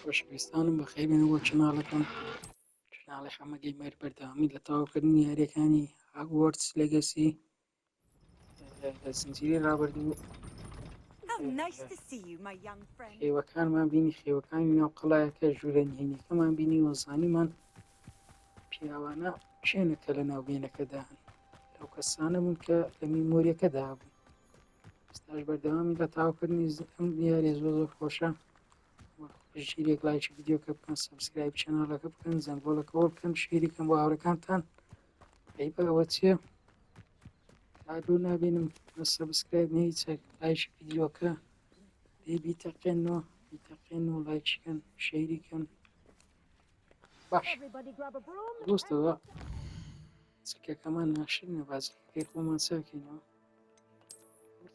خۆشەویستانم بەخێربێن بۆ کەناڵەکەم کەناڵی هەمەگەی مەر بەردەوامی لە تەواوکردنی یاریەکانی هاگوارتس لێگەسی لە زنجیرەی ڕابردوو خێوەکانمان بینی خێوەکانی ناو قەڵایەکە ژوورە نهێنیەکەمان بینی وەزانیمان پیاوانە چێنەکە لە ناوبێنەکەدا هەن لەو کەسانە بوون کە لە میمۆریەکەدا بوون ئێستاش بەردەوامی لە تاواکردنی ئەم یاریە زۆر خۆشە ژیرێک لایکی ڤیدیۆکە بکەن سەبسکرایب چەناڵەکە بکەن زەنگۆڵەکەەوە بکەن شێریکەم بۆ هاوڕێکانتان ئەی بەوە چییە کادوو نابێنم بە سەبسکرایب نەیچەک لایکی ڤیدیۆکە دەی بیتەقێنەوە و لایکیکەن شێریکەن باش دۆستەوە چکەکەمان ناشرینە بازەکەی خۆمان چاکەینەوە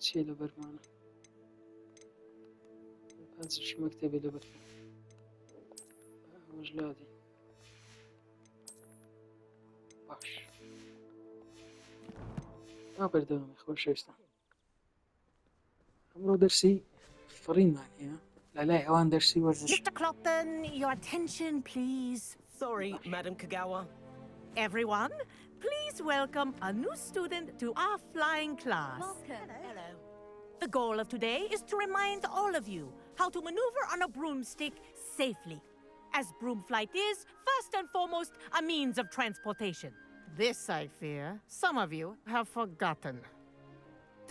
چیە لە بەرمانە بازیش مەکتەبێ لە بەرکە وەژلادی باش با بەردەوامی خۆشەویستان ئەمڕۆ دەرسی فڕینمان هەیە لەلای ئەوان دەرسی وەرزش Mr. Clopton, your attention, please. Sorry, Madam Kagawa. Everyone, please welcome a new student to our flying class. Welcome. Hello. The goal of today is to remind all of you how to maneuver on a broomstick safely, as broom flight is, first and foremost, a means of transportation. This, I fear, some of you have forgotten.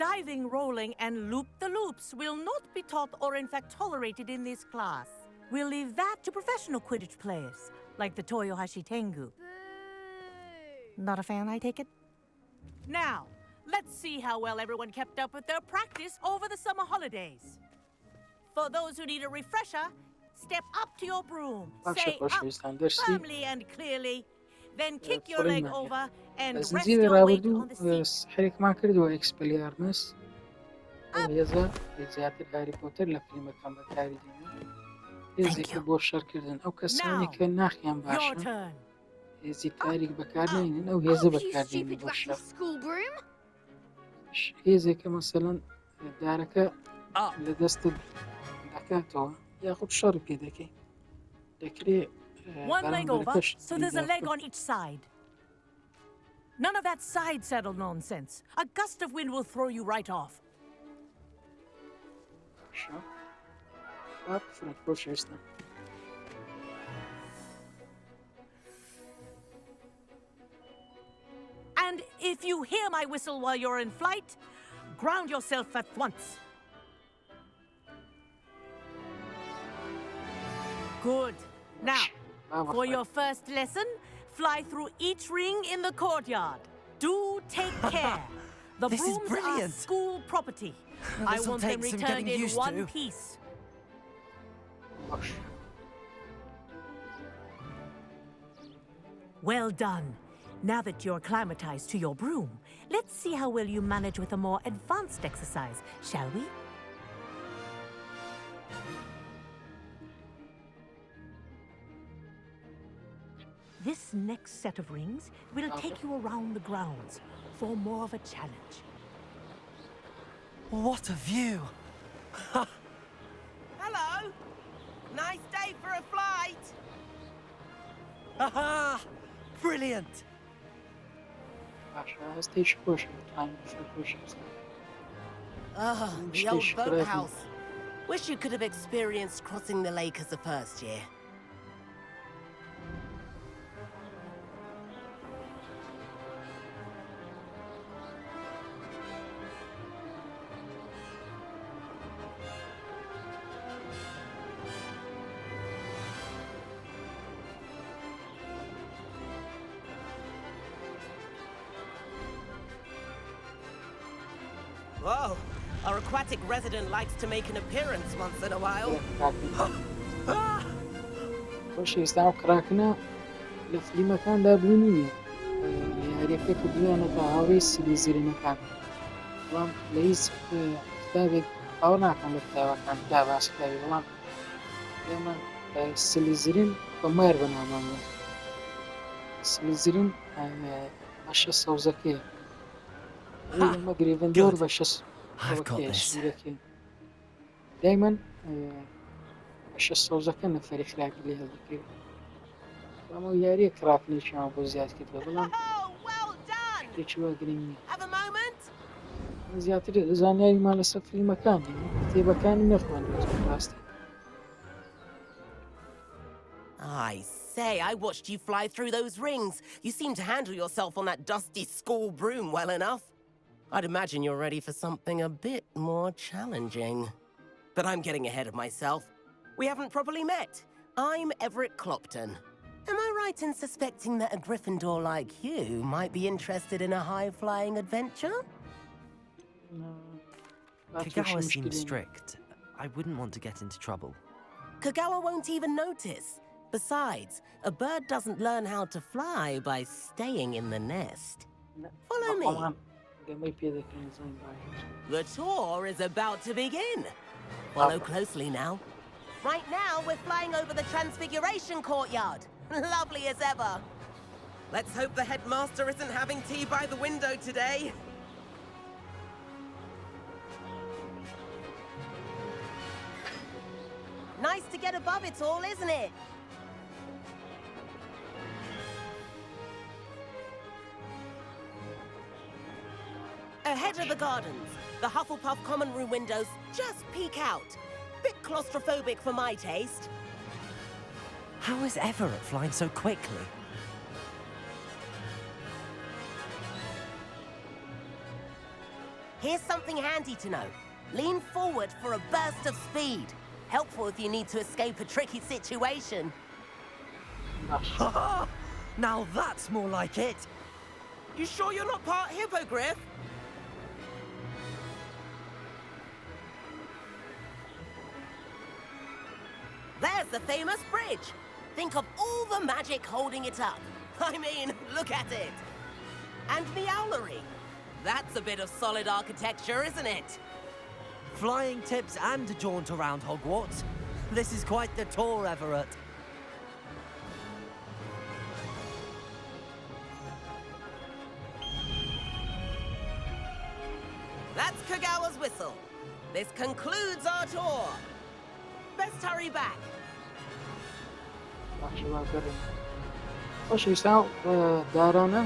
Diving, rolling, and loop-the-loops will not be taught or in fact tolerated in this class. We'll leave that to professional Quidditch players, like the Toyohashi Tengu. Not a fan, I take it? Now, let's see how well everyone kept up with their practice over the summer holidays. For those who need a refresher, step up to your broom, say up firmly and clearly, then kick your leg over and rest your weight on the seat. حرێکمان کردووە ئێکسپلیارمس هێزە زیاتر هاری پۆتەر لە فیلمەکان بەکاری دێنێ هێزێکە بۆ شەڕکردن ئەو کەسانی کە ناخیان باشە هێزی تاریک بەکارنێنن ئەو هێزە بەکاردێنی بۆ شەڕ هێزێکە مەسەلەن دارەکە لە دەستت دەکاتەوە یاخود شەڕی پێ دەکەی دەکرێت One leg over, so there's a leg on each side. None of that side saddle nonsense. A gust of wind will throw you right off. And if you hear my whistle while you're in flight, ground yourself at once. Good. Now, for your first lesson, fly through each ring in the courtyard. Do take care. The brooms are school property. I want them returned in one piece. Well done. Now that you're acclimatized to your broom, let's see how well you manage with a more advanced exercise, shall we? This next set of rings will take you around the grounds for more of a challenge. What a view! Hello! Nice day for a flight! Aha! Brilliant! The old boathouse. Wish you could have experienced crossing the lake as a first year. Whoa, our aquatic resident likes to make an appearance once in a while. خۆشەویستان کڕاکنە لە فلیمەکاندا بوونی نییە یاریەکە کردویانەتە هاوڕێی سلیزرینەکان بەڵام لە هیچ کتابێک ئەو ناکەم لە کتابەکان دا باسکراوی بەڵام ئێمە سلیزرین بە مار بەنامانەوە سلیزرین بەشە سەوزەکەیە ئەمە گریڤندۆر بەشە دايما بەشە سەوزەکە نەفەری خراپی لێ هەڵدەکەوێت ئەمە یاریە کڕاکنێکیان بۆ زیاد کردوە بەڵام Oh, well done! شتێکی وا گرنگ نییە Have a moment? زیاتر زانیاریمان لەسەر فیلمەکانی کتێبەکانی نەخوێندووە ڕاستی I say, I watched you fly through those rings. You seem to handle yourself on that dusty school broom well enough. I'd imagine you're ready for something a bit more challenging. But I'm getting ahead of myself. We haven't properly met. I'm Everett Clopton. Am I right in suspecting that a Gryffindor like you might be interested in a high-flying adventure? Kagawa seems strict. I wouldn't want to get into trouble. Kagawa won't even notice. Besides, a bird doesn't learn how to fly by staying in the nest. Follow me. The tour is about to begin. Follow closely now. Right now, we're flying over the Transfiguration Courtyard. Lovely as ever. Let's hope the headmaster isn't having tea by the window today. Nice to get above it all, isn't it? Ahead of the gardens, the Hufflepuff common room windows just peek out. Bit claustrophobic for my taste. How is Everett flying so quickly? Here's something handy to know. Lean forward for a burst of speed. Helpful if you need to escape a tricky situation. Now that's more like it. You sure you're not part hippogriff? There's the famous bridge. Think of all the magic holding it up. I mean, look at it. And the owlery. That's a bit of solid architecture, isn't it? Flying tips and a jaunt around Hogwarts. This is quite the tour, Everett. That's Kagawa's whistle. This concludes our tour. Best hurry back. خۆشەویستان دارانە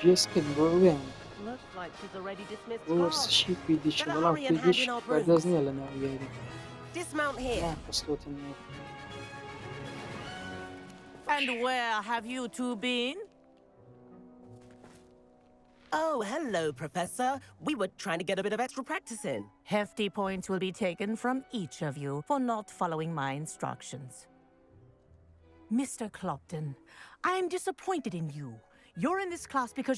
جێسکرد بۆ وێن Looks like she's already dismissed بۆ class. سشی کویدیچ بەڵام کویدیش بەردەست نییە لە ناو یاری Dismount here. خستۆتن And where have you two been? Oh, hello, Professor. We were trying to get a bit of extra practice in. Hefty points will be taken from each of you for not following my instructions. Mr. Clopton, I'm disappointed in you. You're in this class because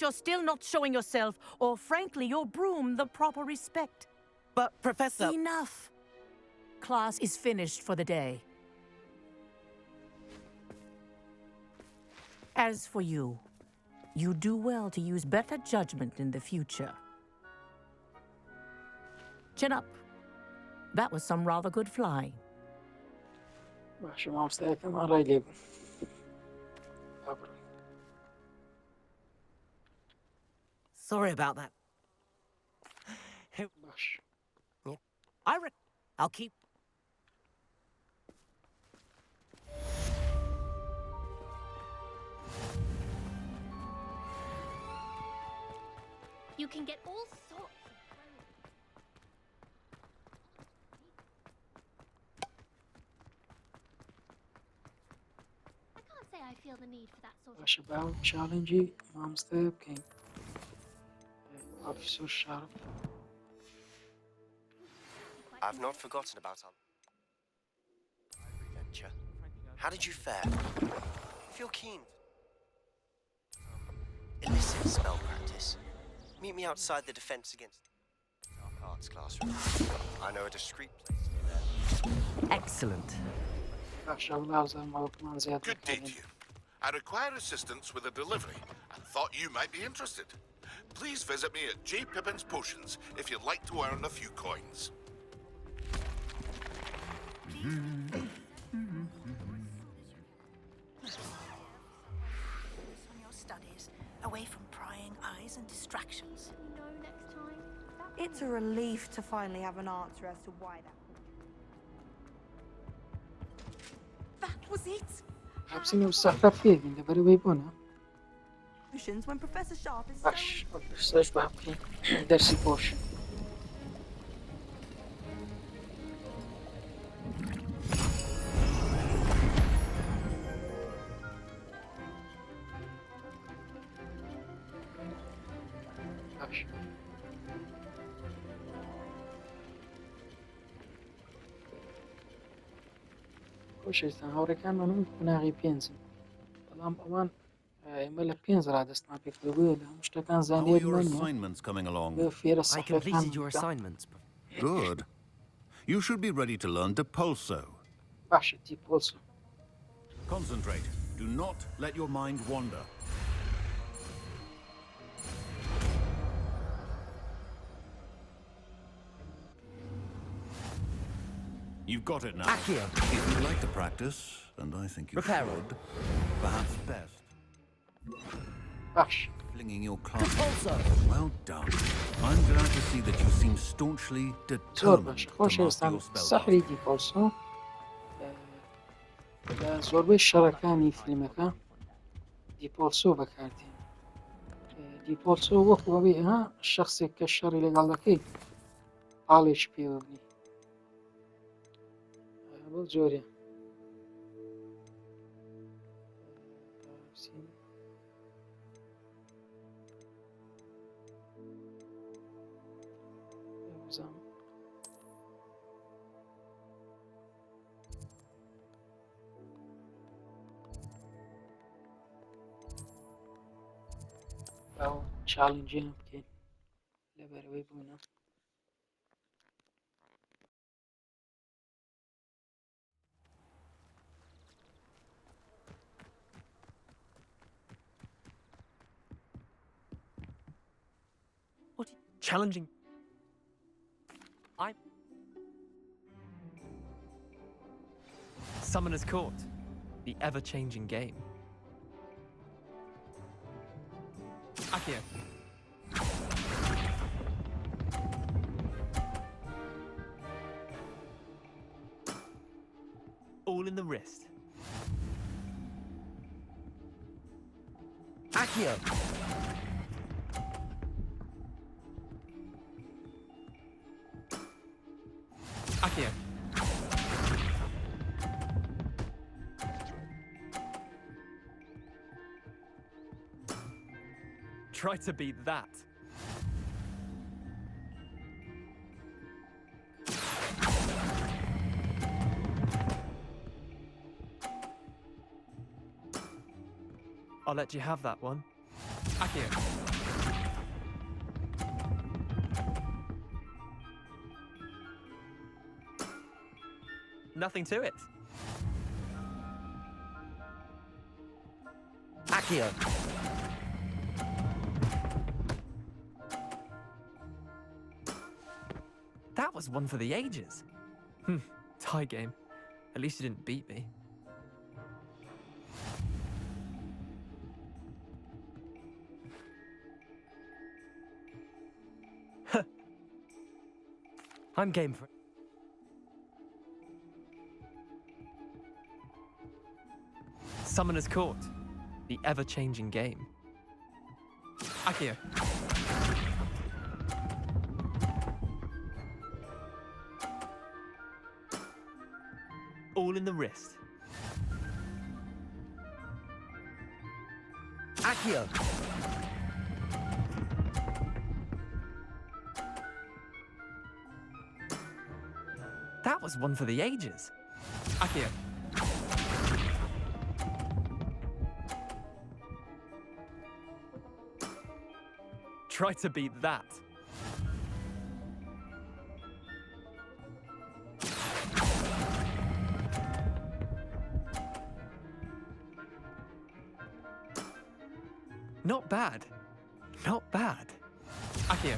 you're still not showing yourself, or frankly, your broom the proper respect. But, Professor... Enough. Class is finished for the day. As for you, you do well to use better judgment in the future. Chin up. That was some rather good flying. باشە مامۆستایەکەمان ڕای لێ بوو Sorry about that. باش I'll keep... You can get all sorts of I can't say I feel the need for that sort of باشە باو چاڵنجی مامۆستایە بکەین ئۆفیسۆر شارپ I've not forgotten about our adventure. How did you fare? If you're keen, illicit spell practice. Meet me outside the Defense Against Dark Arts classroom. I know a discreet place to be there. Excellent. باشە بڵاوزانماوەکمان زیاد Good day to you. I require assistance with a delivery and thought you might be interested. Please visit me at J. Pippin's Potions if you'd like to earn a few coins. On your studies, away from prying eyes and distractions. know next time. It's a relief to finally have an answer as to why that. right? حبسینی مستەخرە فێبین لەبەرەوەی بۆنە Potions when Professor Sharp is باش سەرش بە بکەین دەرسی پۆش باش خۆشەویستان هاوڕێکانمان و قوناغی پێنجن بەڵام ئەوان ئێمە لە پێنج ڕادەستمان پێکردبووە لە هەموو شتەکان How are زانیار your نانیە assignments coming along? فێرە I completed your سەخەکان assignments. Good. You should be ready to learn Depulso. باشە دیپۆلسۆ Concentrate. Do not let your mind wander. You've got it now. Accio. If you'd like to practice, and I think you Reparo. should, perhaps best باش flinging your class. Repulso. Well done. I'm glad to see that you seem staunchly زۆر determined باشە to master خۆشەویستان your spell. سەحری دیپۆلسۆ لە زۆربەی شەڕەکانی فیلمەکە دیپۆلسۆ بەکاردێن دیپۆلسۆ وەکو ئەوەی ها شخصێک کە شەڕی لەگەڵ دەکەی پاڵێکی پێوە بنی بۆ جۆرێ چاڵنجیان بکەین لەبەرەوەی بوونە What? Challenging. I'm. Summoner's Court. The ever-changing game. Accio. All in the wrist. Accio. Accio. Try to beat that. I'll let you have that one. Accio. Nothing to it. Accio. That was one for the ages. Tie game. At least you didn't beat me. I'm game for it. Summoner's Court. The ever-changing game. Accio. All in the wrist. Accio. That was one for the ages. Accio. Try to beat that. Not bad. Not bad. Accio.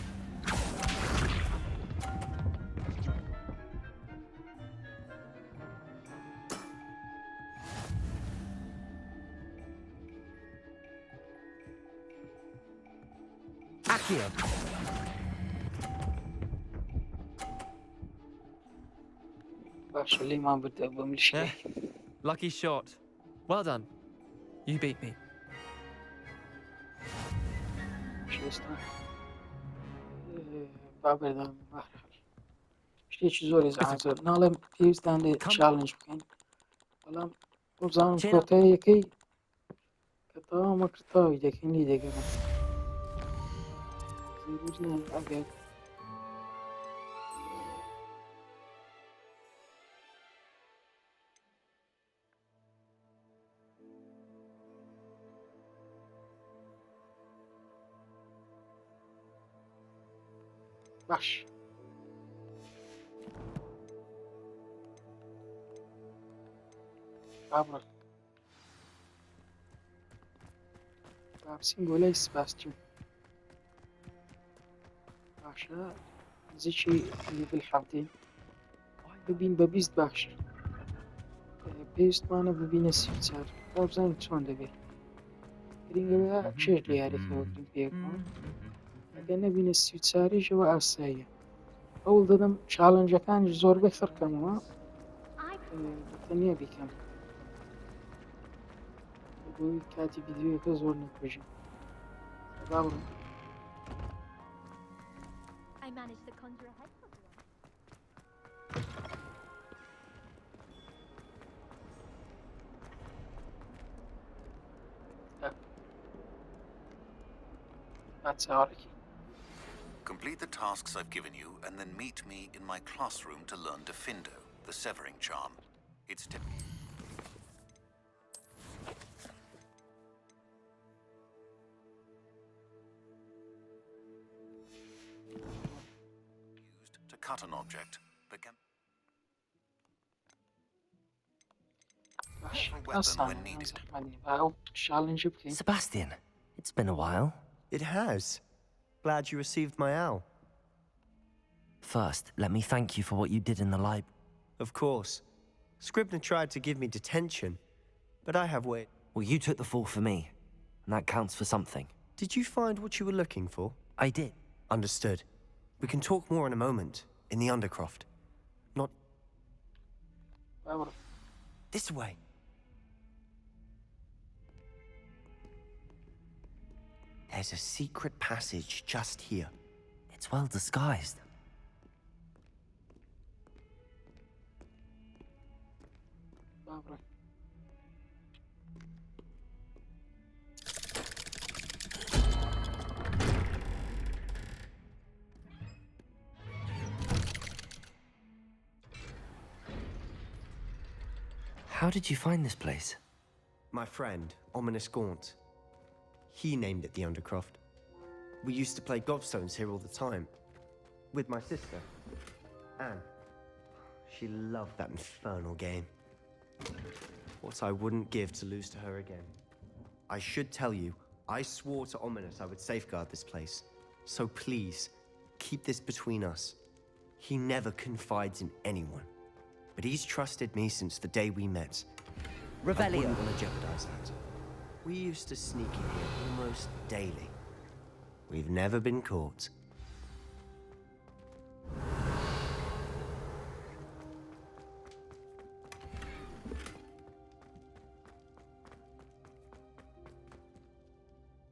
Accio. باشە لێمان بردە بۆ ملیشکی Lucky shot. Well done. You beat me. خۆشەویستان با بەردەوام بەهەرحاڵ شتێکی زۆری زەحمەتە ناڵێم پێویستان لێ چالنج بکەین بەڵام بزانم کۆتاییەکەی کە تەواو مەکردتەوەی دەکەین لی دەگەڕم زیروریان ئەگەر باش بابڕێ بابچین بۆ لای سوپاس چوون باشە نزیکی لیڤل حەوتین ببین بە 20 باشە پێویستمانە ببینە 34 با بزانین چۆن دەبێت گرنگەوە چێژ لە یاریەکەوە گرنگ پێکەوە ئەگەر نەبینە 34ەوە ئاساییە هەوڵ دەدەم چالنجەکانیش زۆربەی خڕکەمەوە بەتەنیا بیکەم بۆی کاتی ڤیدیۆیەکە زۆر نەکوژم با بڕۆم I managed to conjure a head for everyone. That's alright. Complete the tasks I've given you, and then meet me in my classroom to learn Defindo, the severing charm. It's used to cut an object, but can when needed. Sebastian, it's been a while. It has. Glad you received my owl. First, let me thank you for what you did in the library. Of course. Scribner tried to give me detention, but I have wait. Well, you took the fall for me, and that counts for something. Did you find what you were looking for? I did. Understood. We can talk more in a moment, in the Undercroft. Not... This way. There's a secret passage just here. It's well disguised. How did you find this place? My friend, Ominous Gaunt. He named it the Undercroft. We used to play gobstones here all the time. With my sister, Anne. She loved that infernal game. What I wouldn't give to lose to her again. I should tell you, I swore to Ominous I would safeguard this place. So please, keep this between us. He never confides in anyone. But he's trusted me since the day we met. Revelio. I wouldn't want to jeopardize that. We used to sneak in here almost daily. We've never been caught.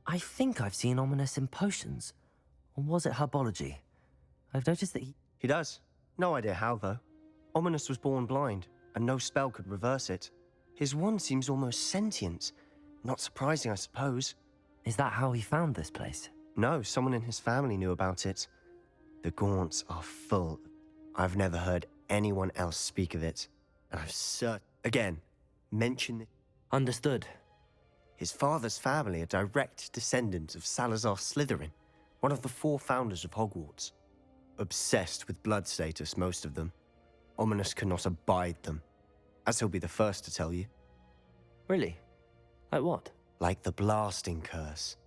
I think I've seen Ominous in potions. Or was it herbology? I've noticed that he... He does. No idea how, though. Ominous was born blind, and no spell could reverse it. His wand seems almost sentient. Not surprising, I suppose. Is that how he found this place? No, someone in his family knew about it. The Gaunts are full. I've never heard anyone else speak of it. And I've again, mention it. Understood. His father's family are direct descendants of Salazar Slytherin, one of the 4 founders of Hogwarts. Obsessed with blood status, most of them. Ominous cannot abide them, as he'll be the first to tell you. Really? Like what? Like the blasting curse.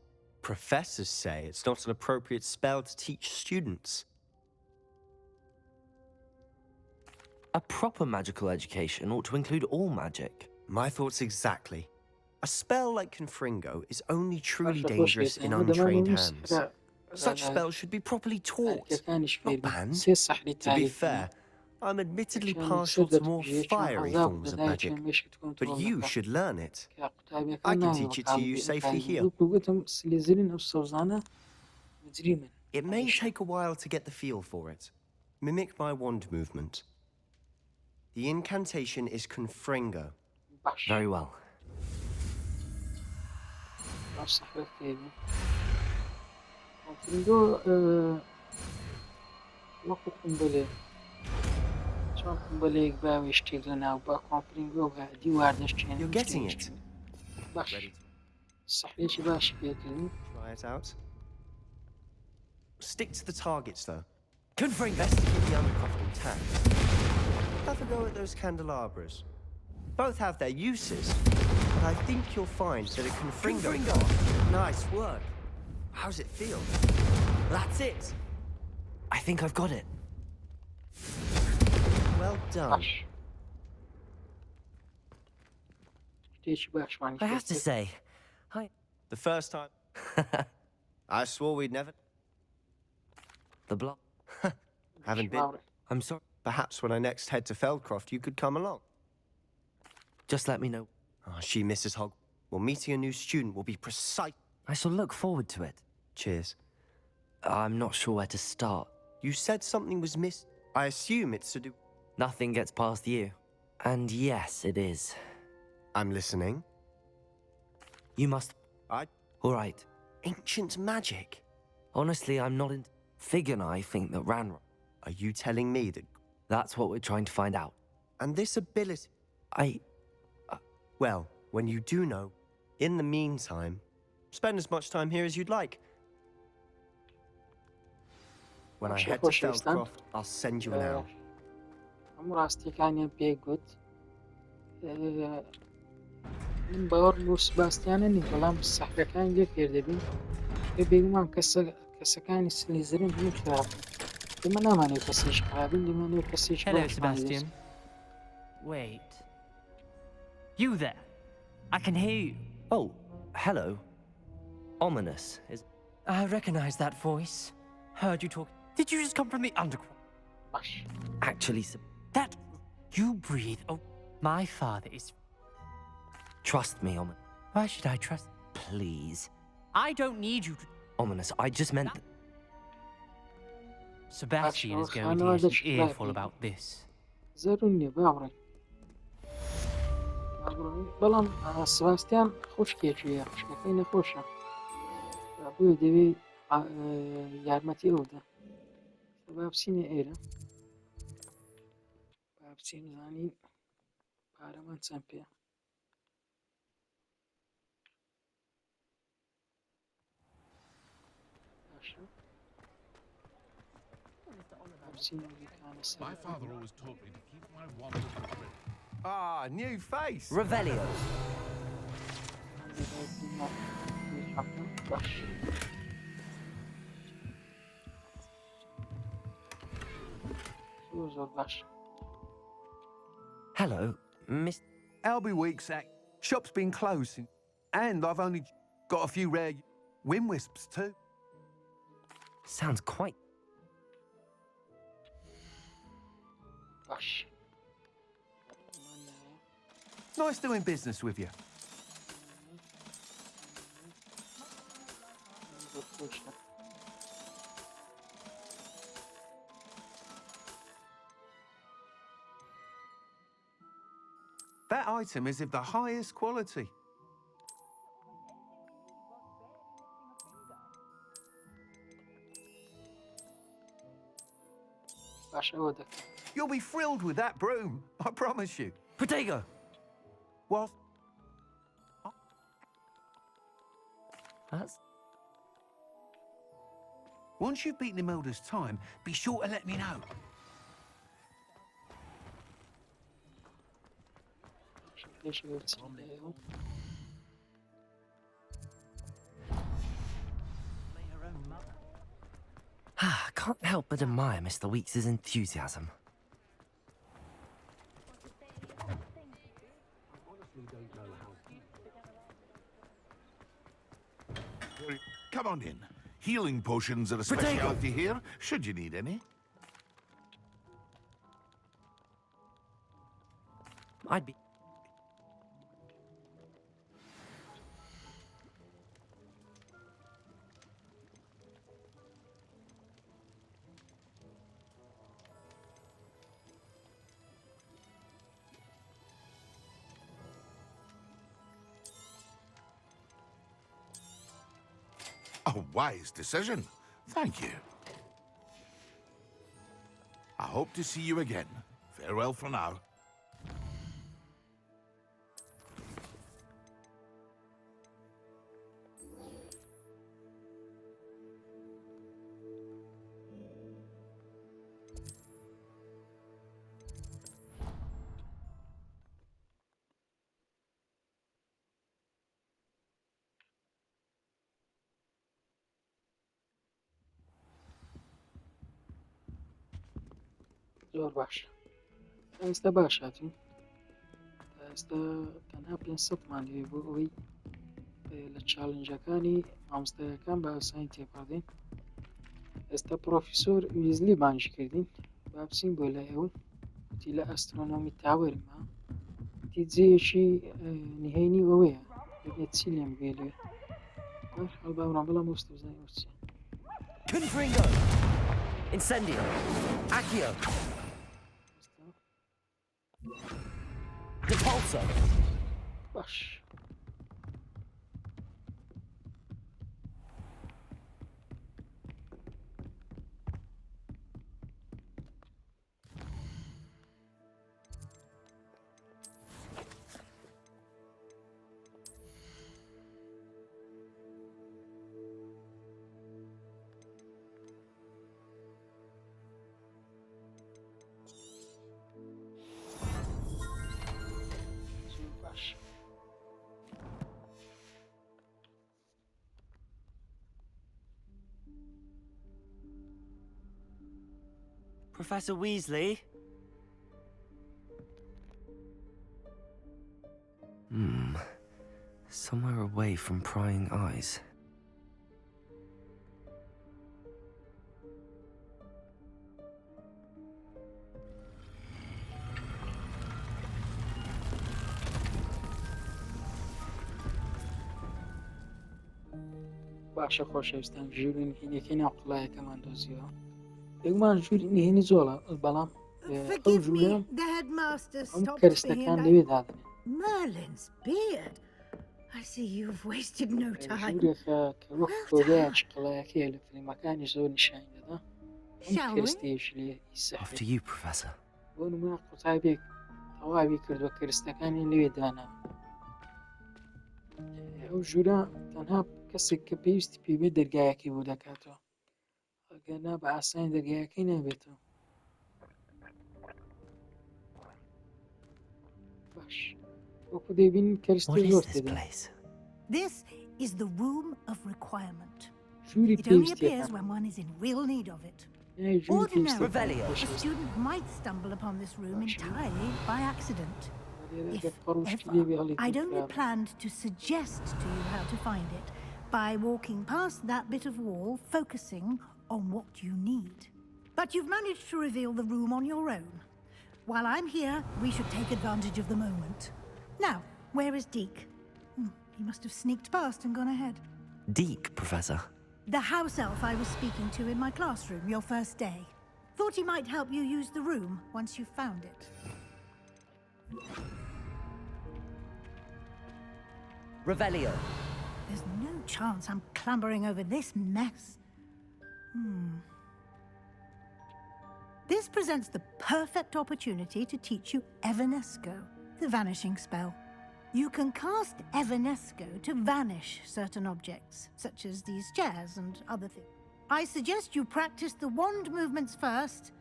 Professors say it's not an appropriate spell to teach students. A proper magical education ought to include all magic. My thoughts exactly. A spell like Confringo is only truly dangerous in untrained hands. Such spells should be properly taught, not banned. To be fair, I'm admittedly partial to more fiery forms of magic, but you should learn it. I can teach it to you safely here. It may take a while to get the feel for it. Mimic my wand movement. The incantation is Confringo. Very well. You're getting it. Try it out. Stick to the targets, though. Confringo. Best to keep the undercroft intact. Have a go at those candelabras. Both have their uses, but I think you'll find that a Confringo... Nice work. How's it feel? That's it. I think I've got it. Well done. I have to say, The first time... I swore we'd never... The bluff. Haven't been... I'm sorry. Perhaps when I next head to Feldcroft, you could come along. Just let me know. Oh, she misses Hog. Well, meeting a new student will be precise. I shall look forward to it. Cheers. I'm not sure where to start. You said something was missed. I assume it's to do... Nothing gets past you. And yes, it is. I'm listening. You must... All right. Ancient magic? Honestly, I'm not in... Fig and I think that ran... Are you telling me that... That's what we're trying to find out. And this ability... Well, when you do know, in the meantime, spend as much time here as you'd like. When I head to Feldcroft, I'll send you an arrow. من باوەڕ بۆ سوپاسیانە نی بەڵام سەحرەکانی لێ فێردەبین پێ بێگومان کەسەکانی سلیزرین هەموو خراپن ئێمە نامانێت کەسیش خراپن دەمانێت کەسیش Hello, Sebastian. Wait. You there? I can hear you. Oh, hello. Ominous, is... I recognize that voice. Heard you talk. Did you just come from the underground? Actually, that you breathe. Oh, my father is... Trust me, Ominous. Why should I trust? Please. I don't need you to... Ominous, I just meant that... Sebastian is going to get an earful about this. بەڵام سباستیان خوشکێکیە خوشکەکەی نەخۆشە بۆیە دەوێ یارمەتی ئەودا با بچینە ئێرە با بچین زانین پارەمان چەند پێ My father always taught me to keep my wand at the grip. Ah, new face. Revelio. Hello, Miss... I'll be weak, Sack. Shop's been closed, and I've only got a few rare wind wisps too. Sounds quite... Nice doing business with you. That item is of the highest quality. You'll be thrilled with that broom, I promise you. Protego! What? That's... Once you've beaten Imelda's time, be sure to let me know. Can't help but admire Mr. Weeks' enthusiasm. Come on in. Healing potions are a specialty here, should you need any. I'd be... A wise decision. Thank you. I hope to see you again. Farewell for now. زۆر باشە ئێستا باش هاتوین ئێستا تەنها 500مان لێ بۆ ئەوەی لە چالنجەکانی مامۆستایەکان بە ئاسانی تێپەڕدەین ئێستا پرۆفیسۆر ویزلی بانگی کردین با بچین بۆ لای ئەو وتی لە ئەسترۆنۆمی تاوەرمە وتی جێیەکی نهێنی ئەوەیە دەبێت چی لێم بێ لێ هەڵ باوڕان بەڵام وەستە بزانین چی Confringo! Incendio! Accio! Depulso! باش Professor Weasley? Somewhere away from prying eyes. باشە خۆشەویستان ژووری نهێنیەکەی ناو قڵایەکەمان دۆزیەوە دەگومان ژووری نهێنی زۆڵە بەڵام ئەو ژوورە ئەم کەرستەکان لەوێ دادنێن Merlin's beard. I see you've wasted no time. ژوورێکە کە وەک کۆدایە قڵایەکەیە لە فیلمەکانی زۆر نیشان دەدا ئەم کەرستەیەشی لێ After you, Professor. بۆ نمونە قوتابێک تەواوی کردووە کەرستەکانی لەوێ دانا ئەو ژوورە تەنها کەسێک کە پێویستی پێوێ دەرگایەکەی بۆ دەکاتەوە ئەگەنا بە ئاسانی دەرگایەکەی نابێتەوە باش وەکو دەبینین کەرستی زۆر تێدا This is the room of requirement. ژووری It only appears پێویستیەکان when one is in real need of it. ژووری Ordinarily, a student might stumble upon this room entirely by accident. If ever, I'd only planned to suggest to you how to find it by walking past that bit of wall, focusing on what you need. But you've managed to reveal the room on your own. While I'm here, we should take advantage of the moment. Now, where is Deke? He must have sneaked past and gone ahead. Deke, Professor? The house elf I was speaking to in my classroom your first day. Thought he might help you use the room once you found it. Revelio. There's no chance I'm clambering over this mess. This presents the perfect opportunity to teach you Evanesco, the vanishing spell. You can cast Evanesco to vanish certain objects, such as these chairs and other things. I suggest you practice the wand movements first,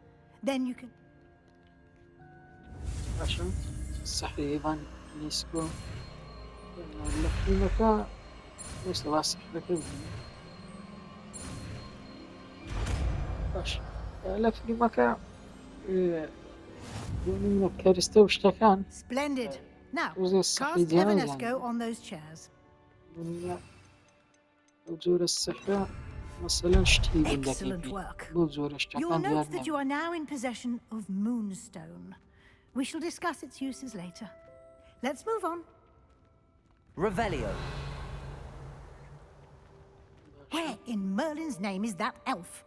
then you can... صحيح إيفان نيسكو لفيلمك ليش تبغى صحبك باش لفيلمك من كارستو اشتكان Splendid. Now, cast Evanesco on those chairs. Excellent work. You'll note that you are now in possession of Moonstone, We shall discuss its uses later. Let's move on. Revelio. Where in Merlin's name is that elf?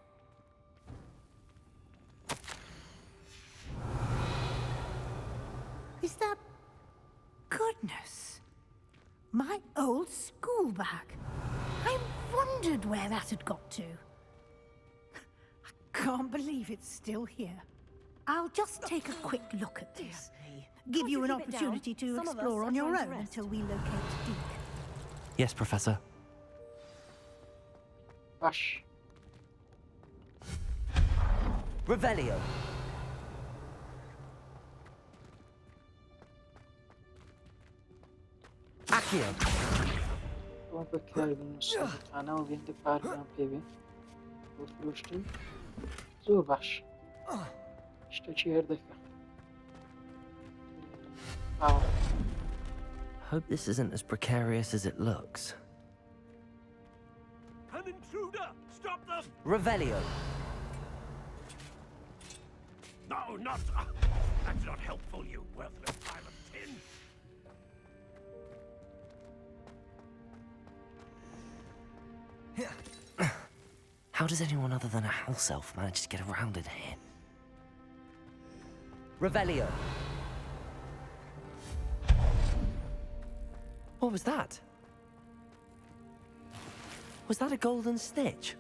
Is that... Goodness. My old school bag. I wondered where that had got to. I can't believe it's still here. I'll just take a quick look at this. Give you an opportunity to explore on your own until we locate Deke. Yes, Professor. Baş. Revelio. Accio. ئەوە بەکاربێن سەرخانەوە بێندە پارمان پێوێ بۆ فرۆشتن زۆر باش شتێکی هەردەکە Hope this isn't as precarious as it looks. An intruder! Stop them! Revelio. No, not... that's not helpful, you worthless pile of tin. How does anyone other than a house elf manage to get around in here? Revelio. What was that? Was that a golden snitch?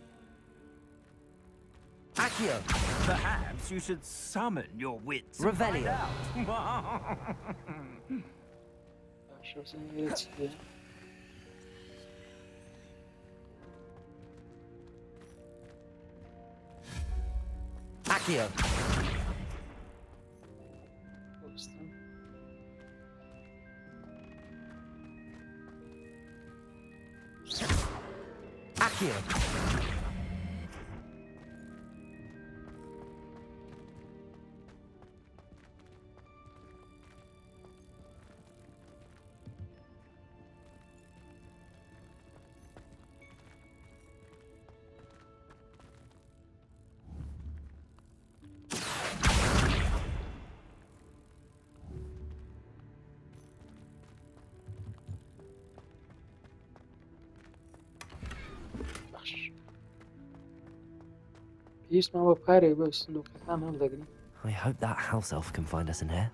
Accio. Perhaps you should summon your wits. Revelio. Accio. Accio. I hope that house elf can find us in here.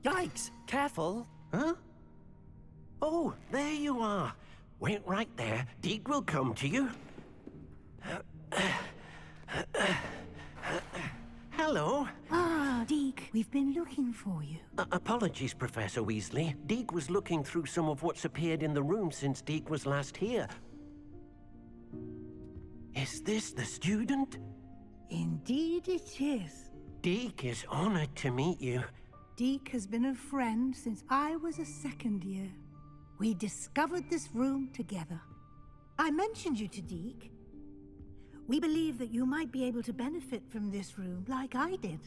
Yikes! Careful! Huh? Oh, there you are. Wait right there. Deke will come to you. Hello. Ah, Deke, we've been looking for you. Apologies, Professor Weasley. Deke was looking through some of what's appeared in the room since Deke was last here. Is this the student? Indeed it is. Deke is honored to meet you. Deke has been a friend since I was a second year. We discovered this room together. I mentioned you to Deke. We believe that you might be able to benefit from this room like I did.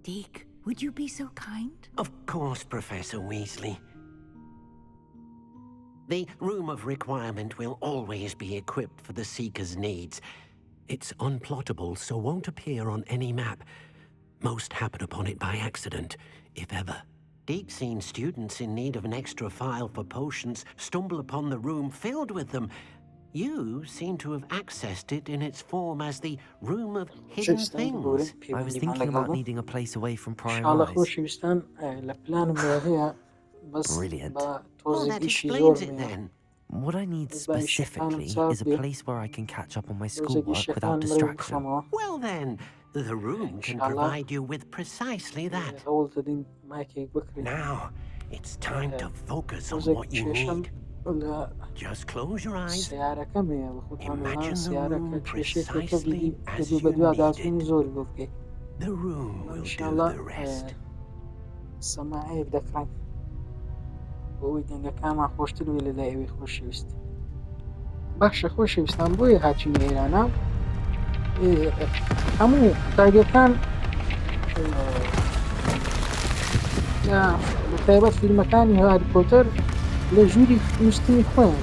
Deke, would you be so kind? Of course, Professor Weasley. The Room of Requirement will always be equipped for the Seeker's needs. It's unplottable, so won't appear on any map. Most happen upon it by accident, if ever. Deke's seen students in need of an extra file for potions stumble upon the room filled with them. You seem to have accessed it in its form as the Room of Hidden Things. I was thinking about needing a place away from prying eyes. Brilliant. Well, that explains it then. What I need specifically is a place where I can catch up on my schoolwork without distraction. Well then, the room can provide you with precisely that. Now, it's time to focus on what you need. Just close your eyes. Imagine the room precisely as you need it. The room will do the rest. باشە خۆشەویستان بۆیە هاتوین ئێرانە هەموو تایبەتان بە تایبەت فیلمەکانی هاری پۆتەر لە ژووری نووسینی خۆیان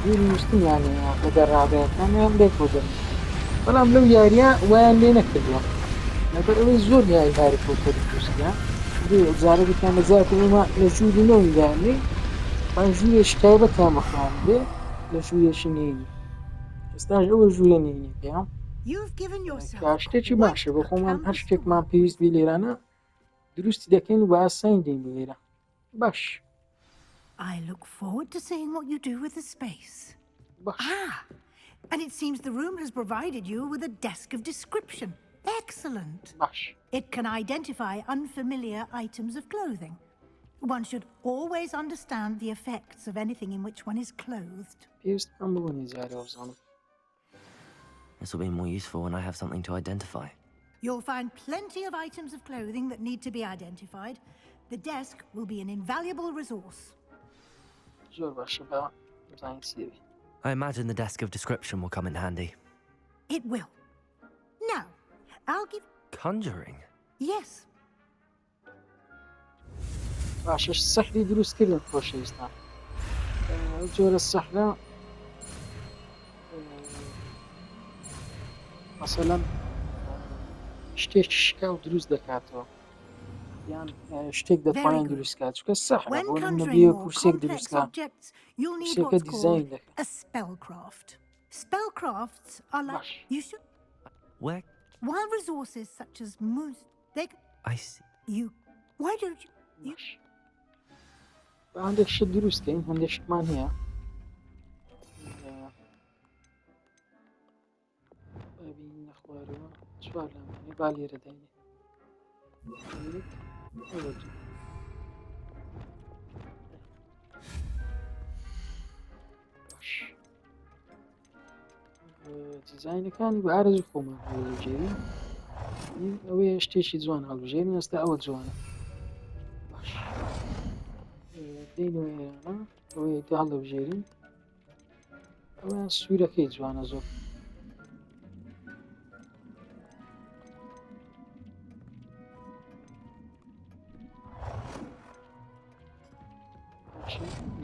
ژووری نووسینیانەیە لە دەرڕابەیەکانیان لێک بۆ دەن بەڵام لەو یاریە وایان لێ نەکردووە لەبەر ئەوەی زۆر یاری هاری پۆتەر دروستە جارە بکیان لەزیاتر ئێمە لە ژووری نەوەیدانێ ژوورێکی تایبەتیان بەخۆیان بێ لە ژوورێکی نێنی ئێستاش ئەوە ژوورە نێنیەکەیە شتێکی باشە بۆ خۆمان هەر شتێکمان پێویست بێ لێرانە دروستی دەکەین و بە ئاسانی دێین بۆ لێرە باش I look forward to seeing what you do with the space. And it seems the room has provided you with a desk of description. Excellent. It can identify unfamiliar items of clothing. One should always understand the effects of anything in which one is clothed. This will be more useful when I have something to identify. You'll find plenty of items of clothing that need to be identified. The desk will be an invaluable resource. I imagine the desk of description will come in handy. It will. Now, I'll give... Conjuring? Yes. باشە سەحری دروستکردن خۆشەویستان جۆرە سەحرە مەسەلەن شتێکی شکا و دروست دەکاتەوە یان شتێک دەتوانێت دروستکات چونکە سەحرە بۆ نەبیە کورسێک دروستکە کورسێکە دیزاین دەکات Spellcrafts are like you should. While resources such as moose, they. I see. You. Why don't you? هەندێک شت دروستکەین هەندێک شتمان هەیە نەخوارەوە چوار لامانێ با لێرە داینێ دیزاینەکانی بە ئارەزوو خۆمان هەڵبژێرین ئەوەیە شتێکی جوان هەڵبژێرین ئێستا ئەوە جوانە باش دێنەوە ئێرانە ئەوەیە دا هەڵبژێرین ئەوەیان سوورەکەی جوانە زۆر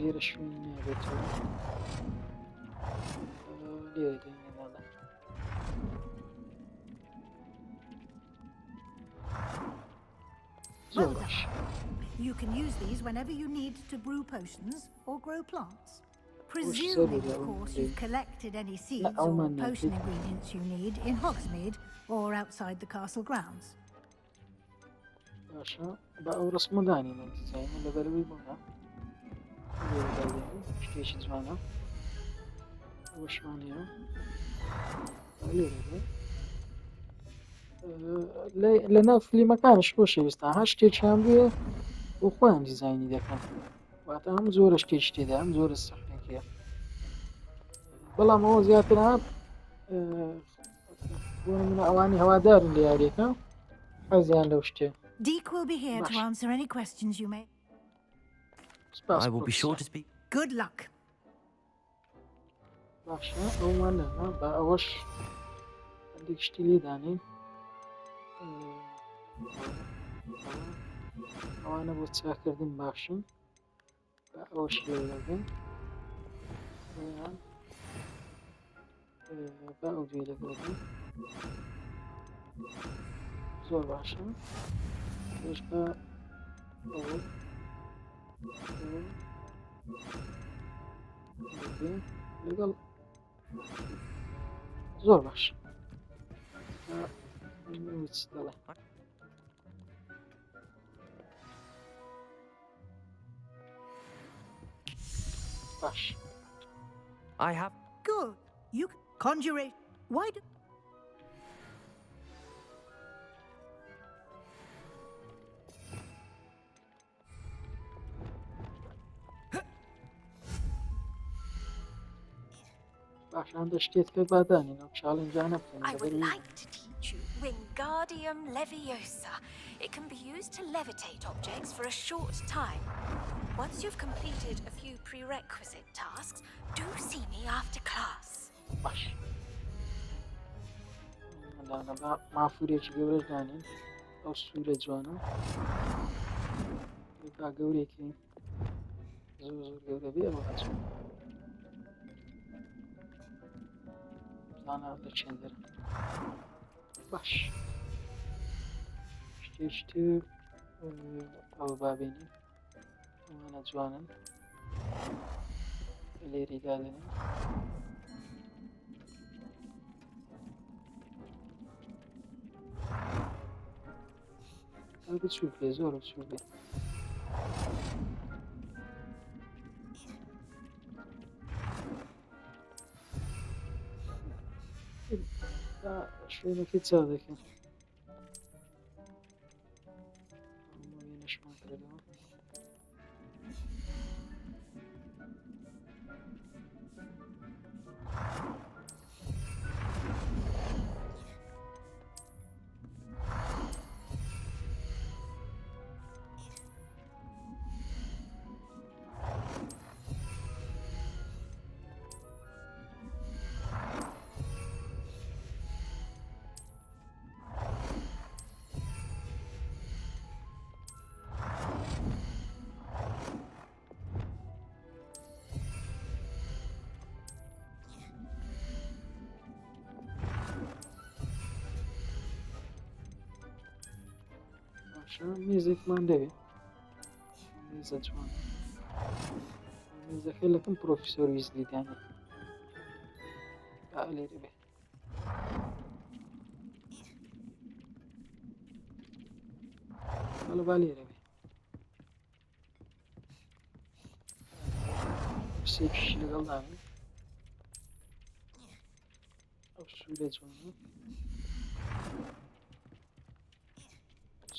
لێرە شوێنی نابێتەوە لێرە دێنێنەڵە Well done. You can use these whenever you need to brew potions or grow plants. Presuming, of course, you've collected any seeds or potion ingredients you need in Hogsmeade or outside the castle grounds. باشە بە ئەو ڕسممەدانینە دیزاینە لەبەرەوەی بوونە شتێکی جوانە ئەوە شوانەیە لە ناو فلیمەکانش خۆشەویستان هەر شتێکیان بێ بۆ خۆیان دیزاینی دەکەن واتە هەم زۆرە شتێکی تێدا هەم زۆرە سەحرێکەیە بەڵام ئەوە زیاتر بۆ نمونە ئەوانی هەوادارن لە یاریەکە حەزیان لەو شتێ Deke will be here to answer any questions you may. I will be sure to speak. Good luck. باشە ئەومان لەنا بە ئەوەش هەندێک شتی لێدانین ئەوانە بۆ چاکردن باشن بە ئەوەش لێدەبن بە ئەو دوێ لەگەڵبن زۆر باشە پێشکە لەگەڵ زۆر باش دەڵێ باش I have good you conjure why do باش هەندە شتێت کرد بادانینەوە چاڵنجانە بکەین I would like to teach you Wingardium Leviosa. It can be used to levitate objects for a short time. Once you've completed a few prerequisite tasks, do see me after class. باش با مافورێکی گەورەش دانین ئەو سوورە جوانە با گەورێکی زۆر زۆر گەورە بێ ئەوە هەچوو زانە لە چێندەرە باش شتێکی تر ئەوە بابێنین ئەوانە جوانن لێری دادنین ئەو بچوو بێ زۆر بچوو بێ شوێنەکەی چاو دەکەن وێنەشمان کردەوە میزێکمان دەوێت میزە جوان میزەکە لەکەم پرۆفیسۆر ویزلیدانی لێرە بێ با لێرە بێ پسێکیشی لەگەڵ داوێ ئەو سوورە جوانە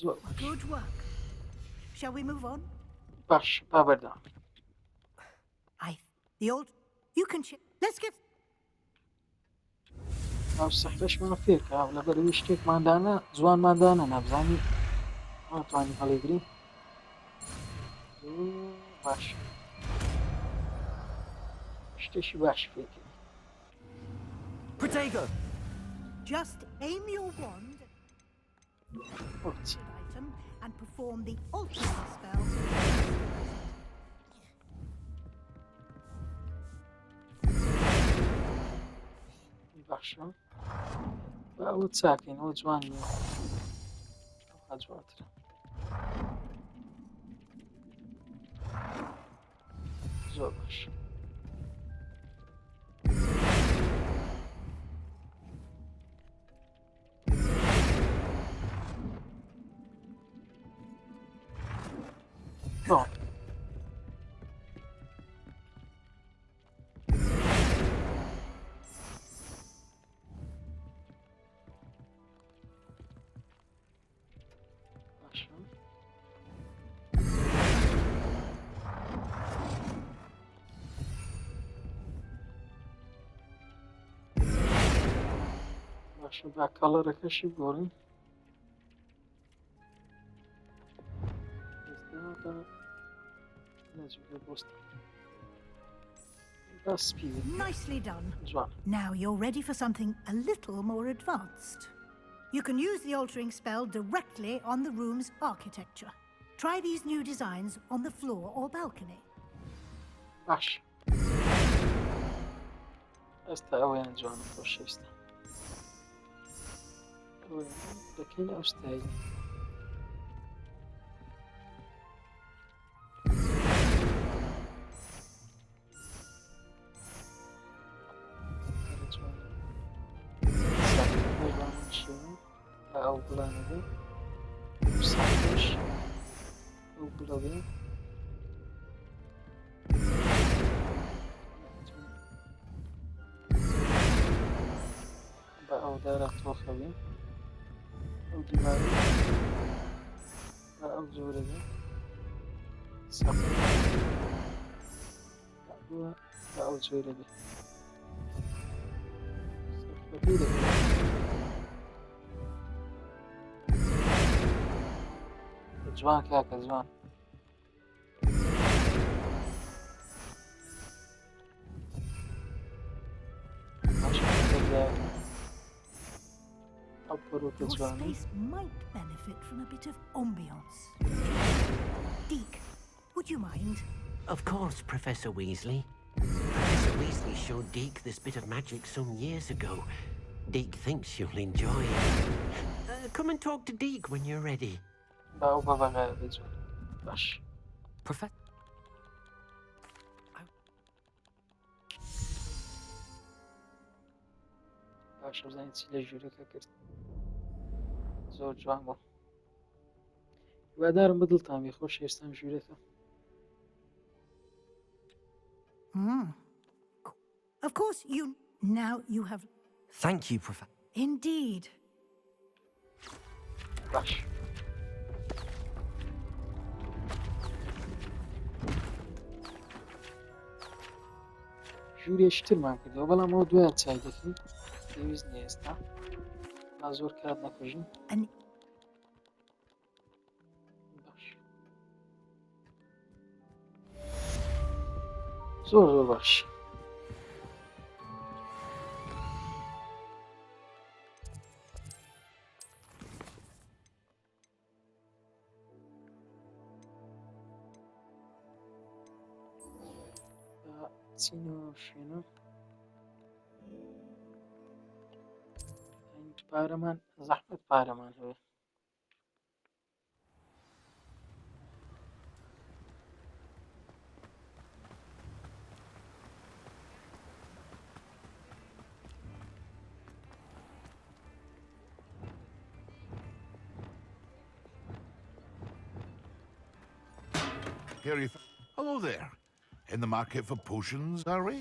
Good work. Shall we move on? باش با بەردەوام The old... You can... Let's get... ئەو سەحرەشمان فێرکە لەبەرەوەی شتێکماندانە جوانماندانە نەبزانی ناتوانین هەڵێگرین باش شتێکی باش فێرکە Protego! Just aim your wand item and perform the ultimate spell. باشە با ئەوە چاکەین ئەوە جوان نیە ئەوە جوانترە زۆر باش بۆ باشە با کەڵەرەکەشی بۆڕین ئێستا نەجووگە بۆستە Nicely done. جوان Now you're ready for something a little more advanced. You can use the altering spell directly on the room's architecture. Try these new designs on the floor or balcony. باش ئێستا ئەوەیان جوانە خۆشەویستە دەکەین ئەو ستایلی ئەو بڵانەبێ ساش ئەو بڵەوێ بە ئەو دارە تۆخەوێ ئەو دیوارە بە ئەو زۆرە بێ بە ئەو زۆرە بێ سەفەکەی دەکەێت جوان کاکە جوان Your space might benefit from a bit of ambiance. Deke, would you mind? Of course, Professor Weasley. Professor Weasley showed Deke this bit of magic some years ago. Deke thinks you'll enjoy it. Come and talk to Deke when you're ready. Professor. باشە بزانین چی لە ژوورەکە کرد زۆر جوان بوو هیوادارم بەدڵتان بێ خۆشەویستان ژوورەکە Of course, you have... Thank you, Professor. Indeed. باش ژوورێشترمان کردەوە بەڵام ئەو دوایان چای دەکەین پێویست نیە ئێستا با زۆر کات نەکوژین باش زۆر باش چینەوە شوێنە پارەمان زەحمەت پارەمان هەیە Hello there. In the market for potions, are we?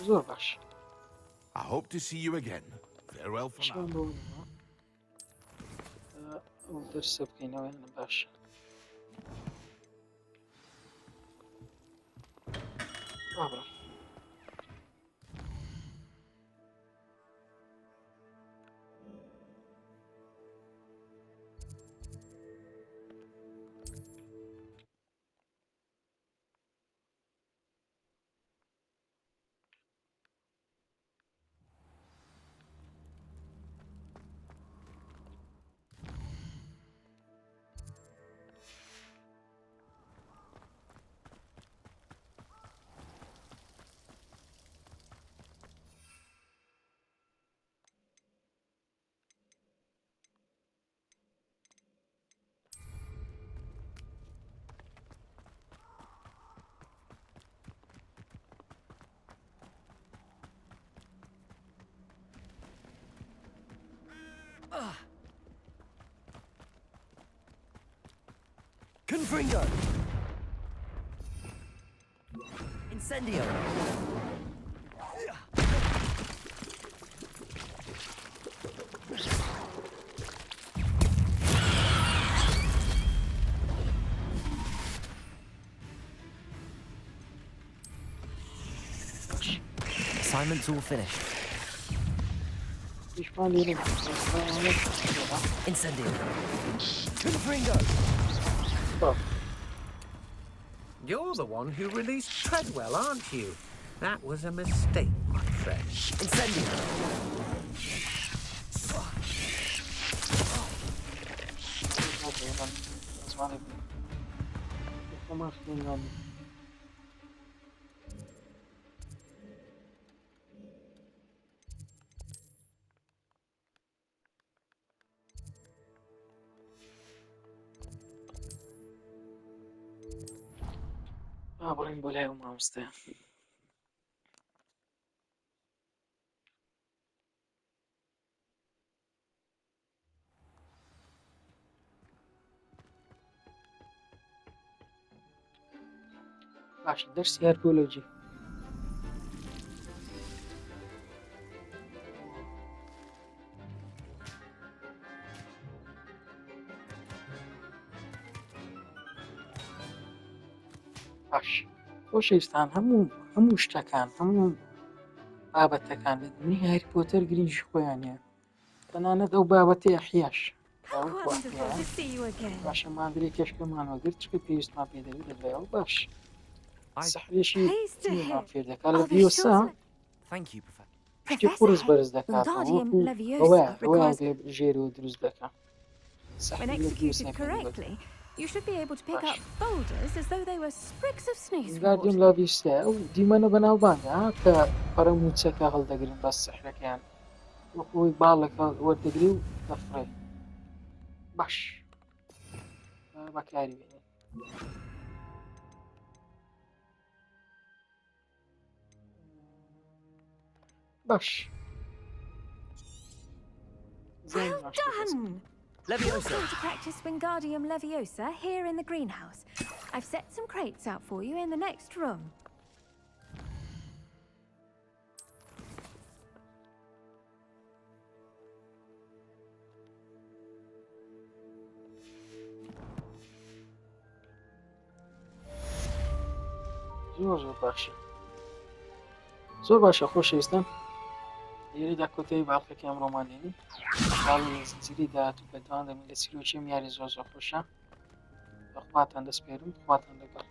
زۆر باش I hope to see you again. Farewell for now. ئەو دەرسە بکەینەوە باش بابڕە Confringo! Incendio! Assignment's all finished. Incendio! Confringo! You're the one who released Treadwell, aren't you? That was a mistake, my friend. Incendio! بڕین بۆ لای مامۆستایە باش دەرسی هەربۆلۆجی باش خۆشەویستان هەموو شتەکان هەموو بابەتەکان لە دنیای هەری پۆتەر گرنگی خۆیانە تەنانەت ئەو بابەتەی ئەحیاش باشە مادرێک کەشکەمان وەگرت چکە پێویستمان پێدەوێت دەدرایەوە باش سەحرێکی فێر دەکات لە ڤیۆسا شتی قورس بەرز دەکاتەوە ئەوە ژێرەوە دروست دەکات When executed correctly, you should be able to pick up boulders as though they were sprigs of sneeze. گاردیم لە ڤیۆسا ئەو دیمەنە بەناوبانگە کە پەرەموچەکە هەڵدەگرن بە سەحرەکەیان وەکوی باڵەکە وەردەگری و دەفڕێ باش بەکاری بێنێ باش Well done! You're going to practice Wingardium Leviosa here in the greenhouse. I've set some crates out for you in the next room. زۆر باشە خۆشەویستان لێرەدا کۆتایی باڵقەکە ئەمڕۆمان هێنین باڵی لە زنجیری داهات و بەردەوام دەمین لە چیرۆکیم یاری زۆر زۆر خۆشە بەخواتان دەسپێرم خواتان لەگەڵ